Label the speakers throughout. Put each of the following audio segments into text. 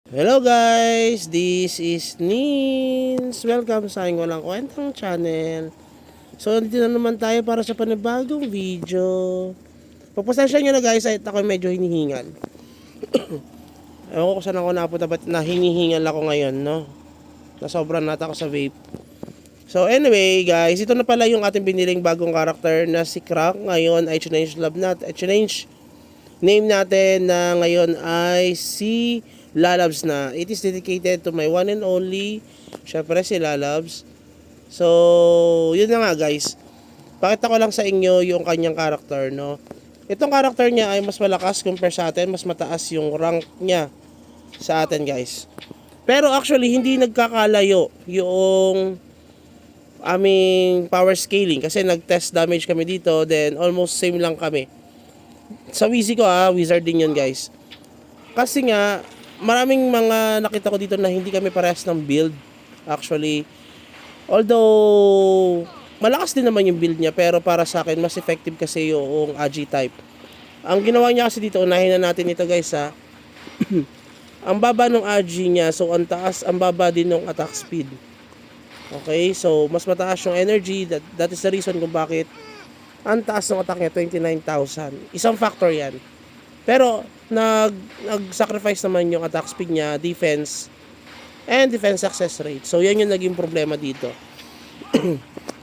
Speaker 1: Hello guys, this is Nins. Welcome sa aking walang kwentang channel. So, dito na naman tayo para sa panibagong video. Pagpasensya nyo na guys, ay ako medyo hinihingal. Ewan ko kung saan ako napunta, ba't na hinihingal ako ngayon, no? Nasobran nata ako sa vape. So anyway guys, ito na pala yung ating biniling bagong karakter na si Crank. Ngayon ay change name natin na ngayon ay si Lalabs na. It is dedicated to my one and only, syempre si Lalabs. So, yun na nga guys. Pakita ko lang sa inyo yung kanyang karakter, no? Itong karakter niya ay mas malakas compare sa atin, mas mataas yung rank niya sa atin guys. Pero actually, hindi nagkakalayo yung aming power scaling kasi nag-test damage kami dito, then almost same lang kami. Sa Wheezy ko wizard din yun guys. Kasi nga, maraming mga nakita ko dito na hindi kami parehas ng build. Actually, although malakas din naman yung build niya, pero para sa akin mas effective kasi yung Agi type. Ang ginawa niya kasi dito, unahin na natin ito guys ang baba ng Agi niya, so ang taas, ang baba din ng attack speed. Okay, so mas mataas yung energy, that is the reason kung bakit ang taas ng attack niya 29,000. Isang factor yan. Pero nag-sacrifice naman yung attack speed niya, defense, and defense success rate. So yan yung naging problema dito.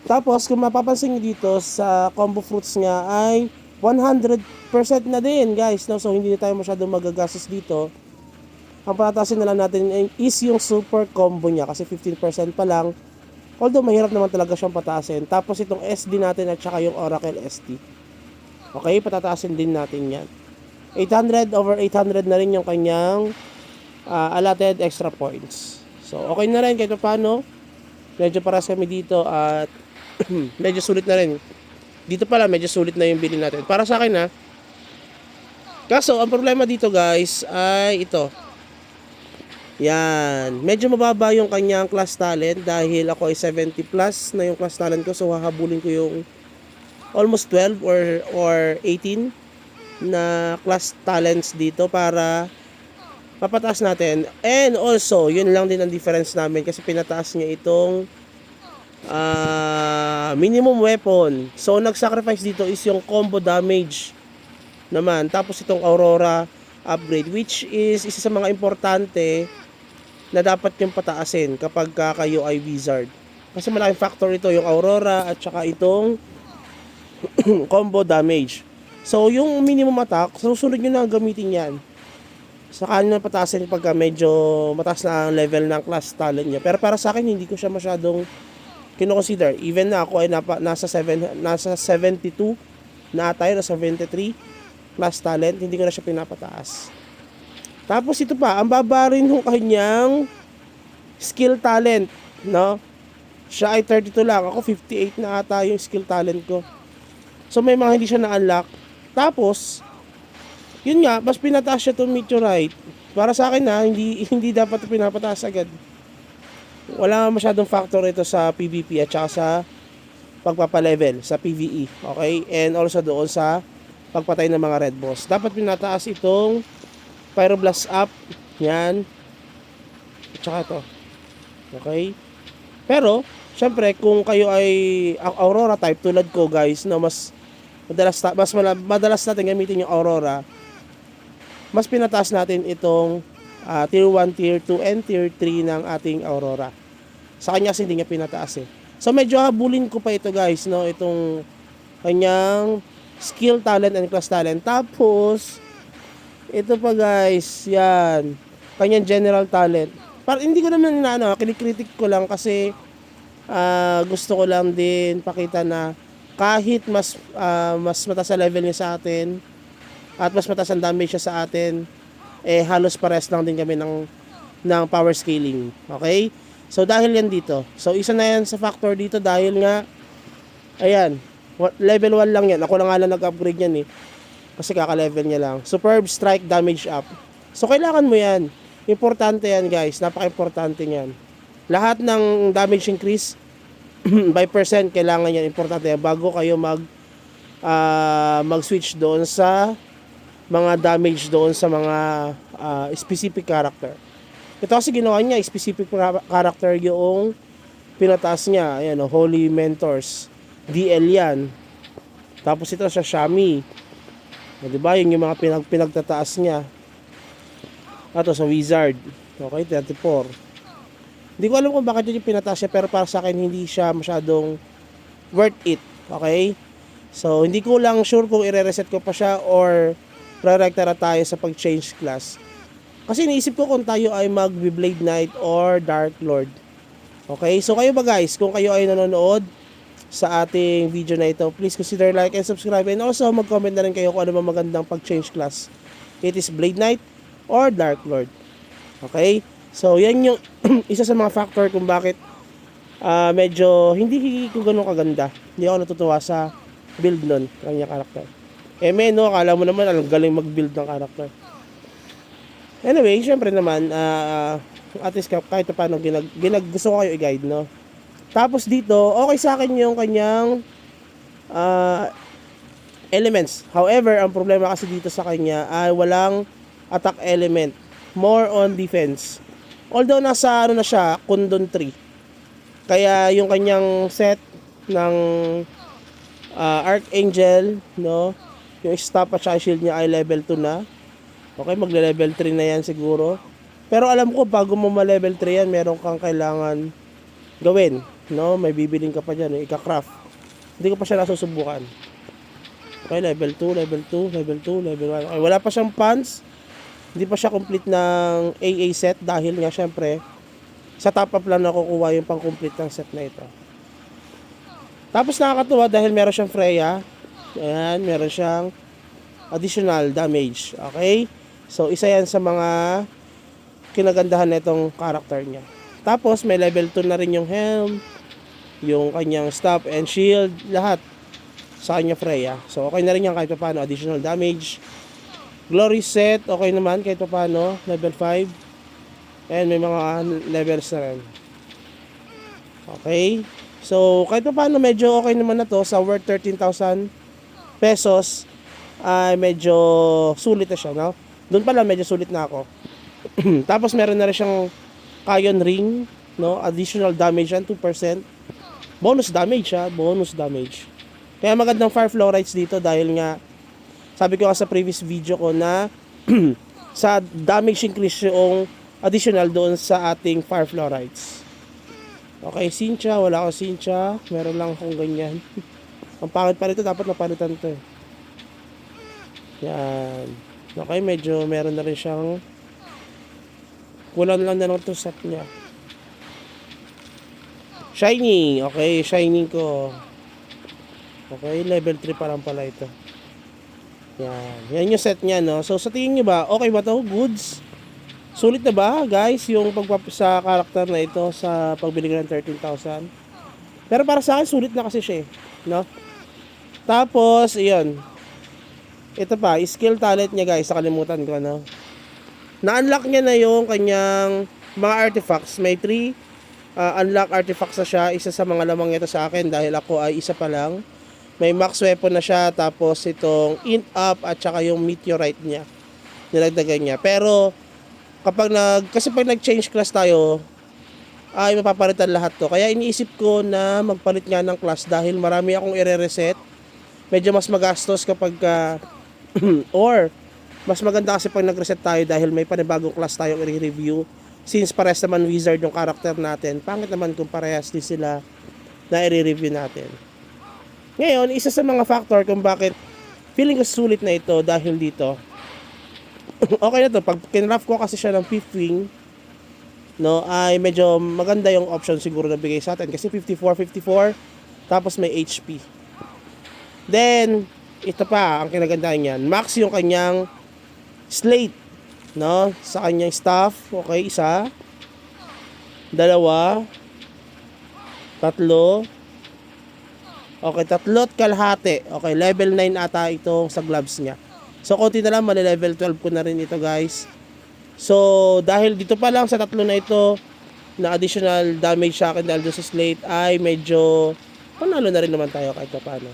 Speaker 1: Tapos kung mapapansin niyo dito sa combo fruits niya ay 100% na din guys, no? So hindi na tayo masyadong magagastos dito. Ang patatasin na lang natin is yung super combo niya kasi 15% pa lang. Although mahirap naman talaga siyang pataasin. Tapos itong SD natin at saka yung Oracle ST. Okay, patatasin din natin yan. 800 over 800 na rin yung kanyang allotted extra points. So, okay na rin kahit paano. Medyo paras kami dito at medyo sulit na rin. Dito pala, medyo sulit na yung bilhin natin. Para sa akin Kaso, ang problema dito guys ay ito. Yan. Medyo mababa yung kanyang class talent dahil ako ay 70 plus na yung class talent ko. So, hahabulin ko yung almost 12 or 18 na class talents dito para mapataas natin. And also, yun lang din ang difference namin kasi pinataas niya itong minimum weapon. So, nag-sacrifice dito is yung combo damage naman. Tapos itong Aurora upgrade, which is isa sa mga importante na dapat yung pataasin kapag kayo ay wizard. Kasi malaking factor ito, yung Aurora at saka itong combo damage. So, yung minimum attack, susunod nyo na gamitin yan. Saka nyo na pataasin pagka medyo mataas na ang level ng class talent niya. Pero para sa akin, hindi ko siya masyadong kinoconsider. Even na ako ay nasa 72 na tayo, na 73 class talent, hindi ko na siya pinapataas. Tapos ito pa, ang baba rin yung kanyang skill talent, no? Siya ay 32 lang, ako 58 na ata yung skill talent ko. So may mga hindi siya na-unlock. Tapos, yun nga, mas pinataas siya itong meteorite. Para sa akin hindi dapat pinapataas agad. Wala masyadong factor ito sa PvP at saka sa pagpapalevel, sa PvE. Okay? And also doon sa pagpatay ng mga red boss. Dapat pinataas itong Pyroblast up. Yan. At saka ito. Okay? Pero, syempre, kung kayo ay Aurora type tulad ko guys, na mas madalas natin gamitin yung Aurora, mas pinataas natin itong tier 1, tier 2, and tier 3 ng ating Aurora. Sa kanya kasi hindi niya pinataas So medyo habulin ko pa ito guys, no? Itong kanyang skill talent and class talent. Tapos, ito pa guys, yan. Kanyang general talent. Hindi ko naman kinikritik ko lang kasi gusto ko lang din pakita na kahit mas mataas ang level niya sa atin at mas mataas ang damage siya sa atin, halos pares lang din kami ng power scaling. Okay? So dahil yan dito. So isa na yan sa factor dito dahil nga ayan, level 1 lang yan. Ako na nga lang nag-upgrade yan kasi kaka-level niya lang. Superb strike damage up. So kailangan mo yan. Importante yan guys. Napaka-importante yan. Lahat ng damage increase by percent kailangan yan, importante yan bago kayo mag-switch doon sa mga damage doon sa mga specific character. Ito kasi ginawa niya, specific character yung pinataas niya. Ayan, Holy Mentors. DL yan. Tapos ito sa Shami. Diba? Yun yung mga pinagtataas niya. Ito sa Wizard. Okay, 34. Hindi ko alam kung bakit yun yung pinataas niya, pero para sa akin hindi siya masyadong worth it. Okay? So, hindi ko lang sure kung i-reset ko pa siya or re-recta tayo sa pag-change class. Kasi iniisip ko kung tayo ay mag-Blade Knight or Dark Lord. Okay? So, kayo ba guys, kung kayo ay nanonood sa ating video na ito, please consider like and subscribe, and also mag-comment na rin kayo kung ano ba magandang pag-change class. It is Blade Knight or Dark Lord. Okay? So, yan yung isa sa mga factor kung bakit medyo hindi ko ganun kaganda. Hindi ako natutuwa sa build nun, kanya karakter. No, akala mo naman alam galing mag-build ng karakter. Anyway, syempre naman, at least kahit paano gusto ko kayo i-guide, no? Tapos dito, okay sa akin yung kanyang elements. However, ang problema kasi dito sa kanya ay walang attack element. More on defense. Although nasa na siya, Kundun 3. Kaya yung kanyang set ng Archangel, no? Yung staff at shield niya ay level 2 na. Okay, magle-level 3 na yan siguro. Pero alam ko, bago mo ma-level 3 yan, meron kang kailangan gawin. No? May bibiling ka pa dyan, ika-craft. Hindi ko pa siya nasusubukan. Okay, level 2, level 2, level 2, level 1. Okay, wala pa siyang pants. Hindi pa siya complete ng AA set dahil nga syempre, sa top up lang nakukuha yung pang-complete ng set na ito. Tapos nakakatuwa dahil meron siyang Freya. Ayan, meron siyang additional damage. Okay? So, isa yan sa mga kinagandahan nitong character niya. Tapos, may level 2 na rin yung helm, yung kanyang staff and shield, lahat sa kanya Freya. So, okay na rin yan kahit paano. Additional damage. Glory set, okay naman kahit paano. Level 5. And may mga levels na rin. Okay? So, kahit paano medyo okay naman na to sa worth 13,000 pesos. Ay medyo sulit na siya, no? Doon pala medyo sulit na ako. Tapos meron na rin siyang Kion Ring, no? Additional damage yan, 2%. Bonus damage ha, bonus damage. Kaya magandang fire flow rights dito dahil nga sabi ko sa previous video ko na sa damage increase yung additional doon sa ating fire flow rights. Okay, Cynthia, wala ako Cynthia, meron lang akong ganyan. Ang pangit pa rito, dapat mapalitan to. Yan. Okay, medyo meron na rin siyang kulang lang na lang ito set niya. Shining. Okay, shining ko. Okay, level 3 pa lang pala ito. Yan. Yan yung set niya, no? So, sa tingin nyo ba, okay ba ito? Goods? Sulit na ba, guys, yung sa karakter na ito sa pagbili ng 13,000? Pero para sa akin, sulit na kasi siya, no? Tapos, iyon. Ito pa, skill talent niya guys, nakalimutan ko, no? Na-unlock niya na yung kanyang mga artifacts. May 3 unlock artifacts na siya. Isa sa mga lamang ito sa akin dahil ako ay isa pa lang. May max weapon na siya, tapos itong int up at saka yung meteorite niya. Nilagdagan niya. Pero kapag kasi pag nag-change class tayo, ay mapapalitan lahat to. Kaya iniisip ko na magpalit nga ng class dahil marami akong i-reset. Medyo mas magastos kapag or mas maganda kasi pag nag-reset tayo dahil may panibagong class tayong i-review. Since parehas naman wizard yung character natin, pangit naman kung parehas din sila na i-review natin. Ngayon, isa sa mga factor kung bakit feeling ko sulit na ito dahil dito. Okay na to, pag kinraft ko kasi siya ng 5th wing, no, ay medyo maganda yung option siguro na bigay sa atin kasi 54, tapos may HP. Then, ito pa, ang kinagandahan niyan. Max yung kanyang slate, no? Sa kanyang staff. Okay, 1, 2, 3. Okay, 3.5. Okay, level 9 ata ito sa gloves niya. So, konti na lang, mali-level 12 ko na rin ito, guys. So, dahil dito pa lang sa 3 na ito, na additional damage sa akin dahil sa slate, ay medyo panalo na rin naman tayo kahit paano.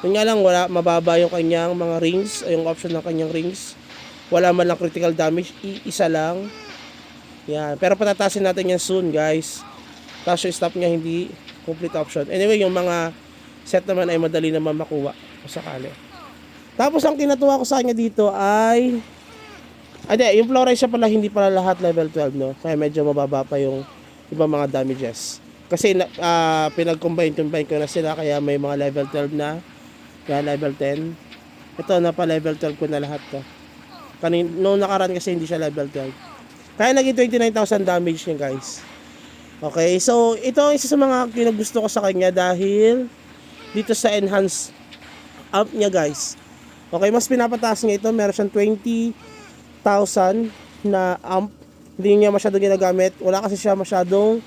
Speaker 1: Yun nga lang, wala, mababa yung kanyang mga rings, yung option ng kanyang rings. Wala man lang critical damage, isa lang. Yan. Pero patatasin natin yan soon, guys. Tapos yung stop niya hindi complete option. Anyway, yung mga set naman ay madali naman makuha kung sakali. Tapos ang kinatuwa ko sa kanya dito ay yung fluoride siya pala hindi pala lahat level 12, no? Kaya medyo mababa pa yung ibang mga damages. Kasi pinag-combine ko na sila kaya may mga level 12 na, kaya level 10. Ito na pa level 12 ko na lahat to. Noong nakaraan kasi hindi siya level 12. Kaya naging 29,000 damage niya, guys. Okay, so ito ang isa sa mga kinagusto ko sa kanya dahil dito sa enhance amp niya, guys. Okay, mas pinapataas niya ito. Meron siyang 20,000 na amp. Hindi niya masyadong ginagamit. Wala kasi siya masyadong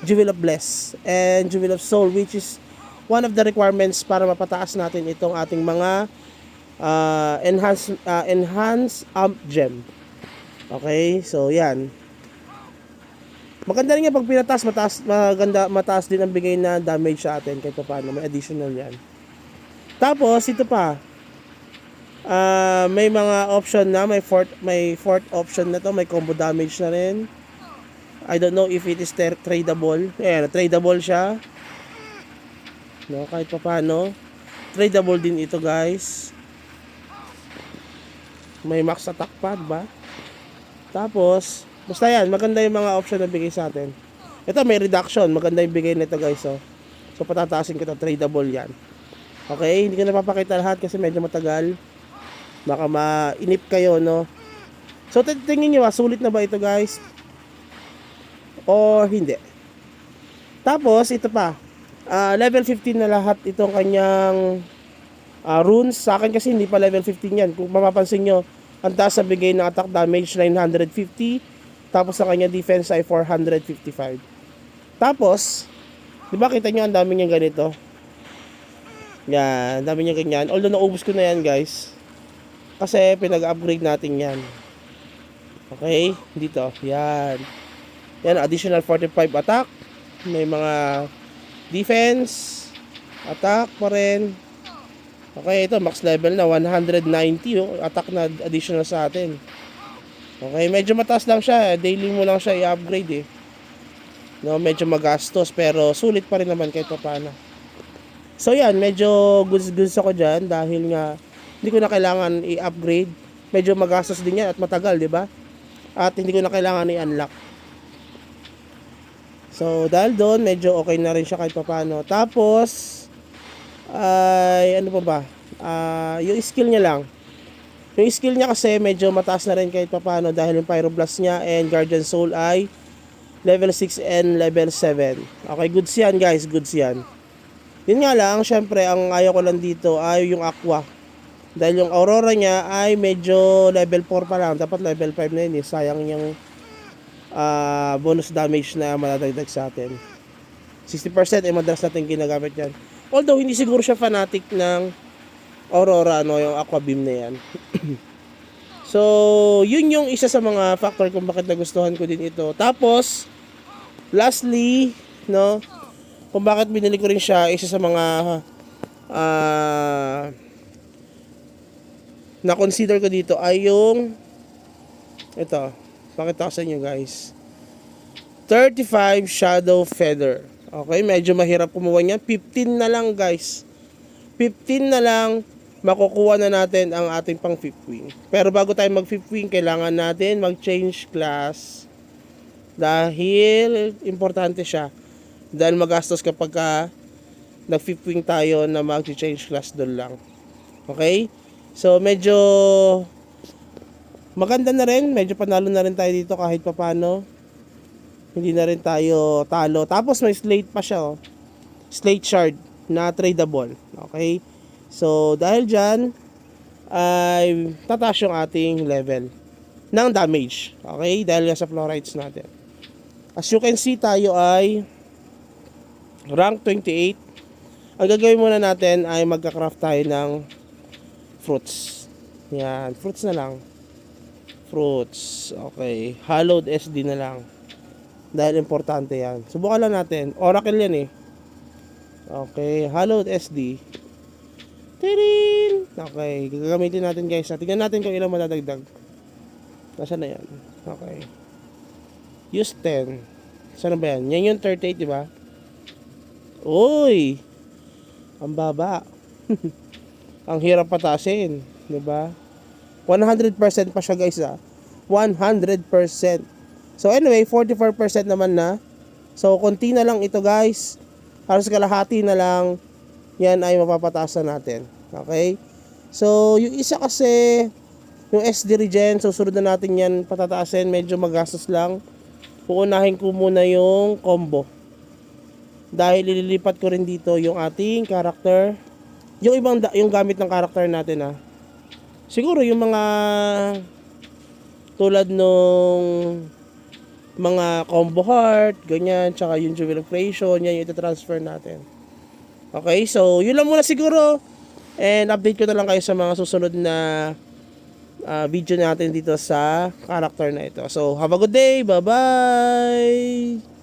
Speaker 1: Jewel of Bless and Jewel of Soul, which is one of the requirements para mapataas natin itong ating mga enhance amp gem. Okay, so yan. Maganda rin yan pag pinataas, mataas din ang bigay na damage sa atin kahit paano, may additional yan. Tapos ito pa, may mga option na, may fourth option na to, may combo damage na rin. I don't know if it is tradable. Ayan, tradable siya. No, kahit paano. Tradable din ito, guys. May max attack pad ba? Tapos, basta yan, maganda yung mga option na bigay sa atin. Ito, may reduction. Maganda yung bigay nito, guys. So patataasin ko ito. Tradable yan. Okay, hindi ko napapakita lahat kasi medyo matagal. Baka mainip kayo, no? So, tingin nyo, sulit na ba ito, guys? O hindi. Tapos ito pa, level 15 na lahat itong kanyang runes. Sa akin kasi hindi pa level 15 yan. Kung mapapansin nyo, ang taas sa bigay ng attack damage 950, tapos sa kanya defense ay 455. Tapos di ba kita nyo ang dami niyang ganito, yan, ang dami niyang ganyan. Although naubos ko na yan, guys, kasi pinag-upgrade natin yan. Okay, dito, yan. Yan, additional 45 attack. May mga defense, attack pa rin. Okay, ito max level na 190 attack na additional sa atin. Okay, medyo mataas lang siya. Daily mo lang siya i-upgrade eh. No, medyo magastos pero sulit pa rin naman kahit paano. So yan, medyo goods ako dyan dahil nga hindi ko na kailangan i-upgrade. Medyo magastos din yan at matagal, di ba? At hindi ko na kailangan i-unlock. So, dahil doon, medyo okay na rin siya kahit paano. Tapos, ay, ano pa ba? Yung skill niya lang. Yung skill niya kasi medyo mataas na rin kahit paano dahil yung Pyroblast niya and Guardian Soul ay level 6 and level 7. Okay, goods yan, guys. Goods yan. Yun nga lang, syempre, ang ayaw ko lang dito ay yung Aqua. Dahil yung Aurora niya ay medyo level 4 pa lang. Dapat level 5 na yun eh. Sayang yung bonus damage na matatagdag sa atin. 60% ay madalas natin ginagamit yan. Although hindi siguro siya fanatic ng Aurora, no, yung Aqua Beam na yan. So yun yung isa sa mga factor kung bakit nagustuhan ko din ito. Tapos lastly, no, kung bakit binili ko rin siya, isa sa mga na-consider ko dito ay yung ito. Pakita ko sa inyo, guys. 35 Shadow Feather. Okay, medyo mahirap kumuha niyan. 15 na lang, guys. 15 na lang, makukuha na natin ang ating pang 5th wing. Pero bago tayo mag 5th wing, kailangan natin mag-change class. Dahil importante siya. Dahil magastos kapag nag 5th wing tayo na mag-change class doon lang. Okay? So, medyo maganda na rin, medyo panalo na rin tayo dito kahit papano. Hindi na rin tayo talo. Tapos may slate pa siya, oh. Slate shard na tradable. Okay? So, dahil dyan, ay tataas yung ating level ng damage. Okay? Dahil nga sa fluorides natin. As you can see, tayo ay rank 28. Ang gagawin muna natin ay magka-craft tayo ng fruits. Yan, fruits na lang. Fruits. Okay. Hallowed SD na lang. Dahil importante yan. Subukan lang natin. Oracle yan eh. Okay. Hallowed SD. Tirin! Okay. Gagamitin natin, guys. Tingnan natin kung ilang madadagdag. Nasaan na yan? Okay. Use 10. Saan ba yan? Yan yung 38, di ba? Uy! Ang baba. Ang hirap patasin. Di ba? 100% pa siya guys 100%. So anyway, 44% naman na. So konti na lang ito guys. Halos kalahati na lang. Yan ay mapapatasan natin. Okay? So yung isa kasi, yung SD Regen, susunod na natin yan patataasin. Medyo magastos lang. Uunahin ko muna yung combo. Dahil ililipat ko rin dito yung ating character. Yung ibang yung gamit ng character natin siguro yung mga tulad nung mga combo heart, ganyan, tsaka yung jewel creation, yan yung ita-transfer natin. Okay, so yun lang muna siguro. And update ko na lang kayo sa mga susunod na video natin dito sa character na ito. So have a good day, bye bye.